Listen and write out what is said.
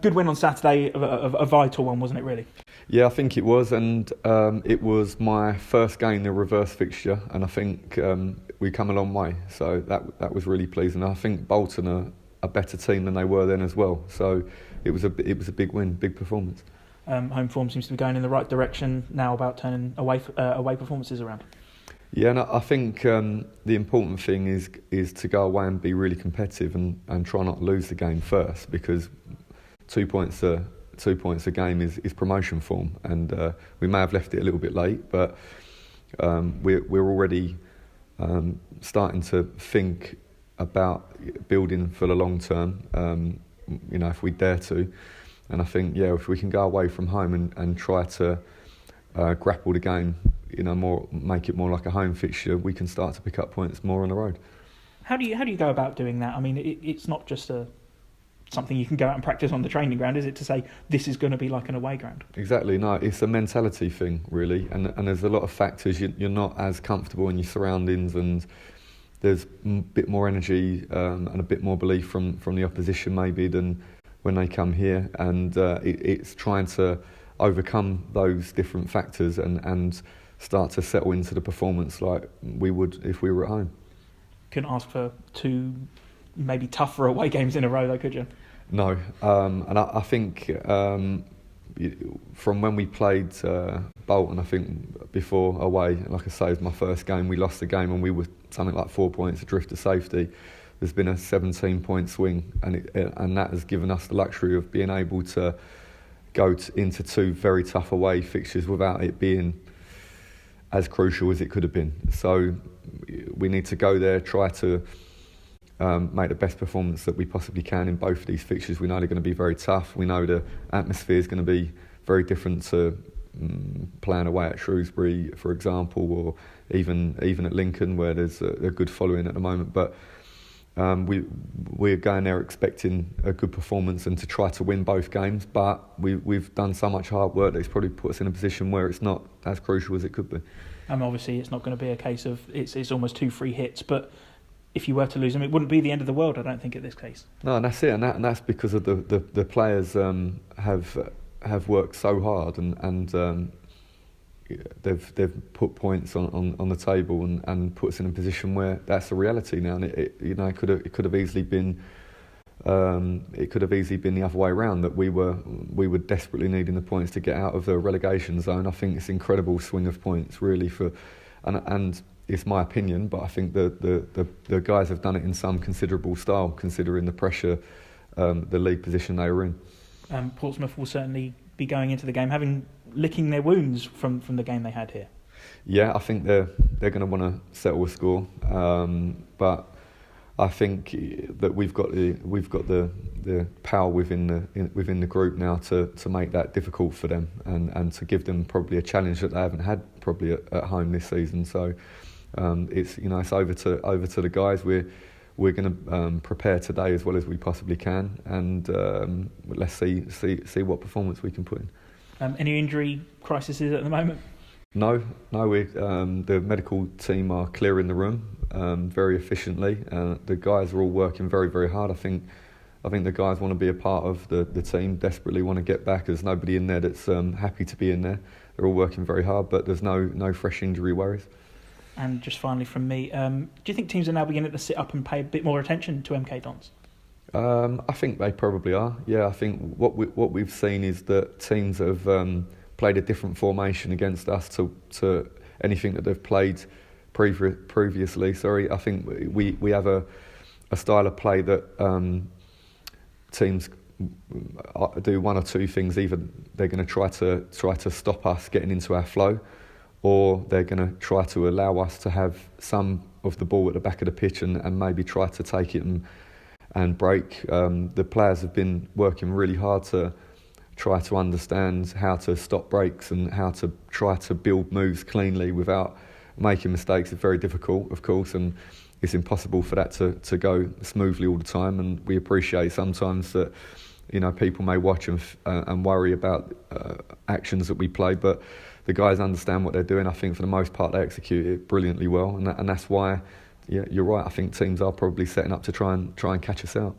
Good win on Saturday, a vital one, wasn't it, really? Yeah, I think it was, and it was my first game, the reverse fixture, and I think we come a long way, so that was really pleasing. I think Bolton are a better team than they were then as well, so it was a big win, big performance. Home form seems to be going in the right direction now, about turning away performances around. Yeah, and I think the important thing is to go away and be really competitive and try not to lose the game first, because 2 points a game is promotion form, and we may have left it a little bit late, but we're already starting to think about building for the long term, if we dare to. And I think, if we can go away from home and try to grapple the game, more, make it more like a home fixture, we can start to pick up points more on the road. How do you go about doing that? I mean, it's not just something you can go out and practice on the training ground, is it, to say this is going to be like an away ground? Exactly, no, it's a mentality thing, really, and there's a lot of factors. You're not as comfortable in your surroundings, and there's a bit more energy and a bit more belief from the opposition maybe than when they come here, and it's trying to overcome those different factors and start to settle into the performance like we would if we were at home. Couldn't ask for two maybe tougher away games in a row though, could you? No, and I think from when we played Bolton, I think before away, like I say, it was my first game, we lost the game and we were something like 4 points adrift to safety. There's been a 17-point swing, and that has given us the luxury of being able to go into two very tough away fixtures without it being as crucial as it could have been. So we need to go there, try to make the best performance that we possibly can in both of these fixtures. We know they're going to be very tough. We know the atmosphere is going to be very different to playing away at Shrewsbury, for example, or even at Lincoln, where there's a good following at the moment. But we're going there expecting a good performance and to try to win both games, but we've done so much hard work that it's probably put us in a position where it's not as crucial as it could be. Obviously it's not going to be a case of it's almost 2 free hits, but if you were to lose them, it wouldn't be the end of the world, I don't think, at this case. No, and that's it, and that's because of the players have worked so hard and they've put points on the table and put us in a position where that's a reality now. And it could have easily been the other way around, that we were desperately needing the points to get out of the relegation zone. I think it's an incredible swing of points, really, and it's my opinion, but I think the guys have done it in some considerable style, considering the pressure, the league position they were in. Portsmouth will certainly be going into the game licking their wounds from the game they had here. Yeah, I think they're going to want to settle a score, but I think that we've got the power within the group now to make that difficult for them and to give them probably a challenge that they haven't had probably at home this season. So it's over to the guys. We're going to prepare today as well as we possibly can, and let's see what performance we can put in. Any injury crises at the moment? No. The medical team are clearing the room very efficiently. The guys are all working very, very hard. I think the guys want to be a part of the team, desperately want to get back. There's nobody in there that's happy to be in there. They're all working very hard, but there's no fresh injury worries. And just finally from me, do you think teams are now beginning to sit up and pay a bit more attention to MK Dons? I think they probably are. Yeah, I think what we've seen is that teams have played a different formation against us to anything that they've played previously. I think we have a style of play that teams do one or two things. Either they're going to try to stop us getting into our flow, or they're going to try to allow us to have some of the ball at the back of the pitch and maybe try to take it and break. The players have been working really hard to try to understand how to stop breaks and how to try to build moves cleanly without making mistakes. It's very difficult, of course, and it's impossible for that to go smoothly all the time. And we appreciate sometimes that people may watch and worry about actions that we play, but the guys understand what they're doing. I think for the most part they execute it brilliantly well, and that's why, yeah, you're right. I think teams are probably setting up to try and catch us out.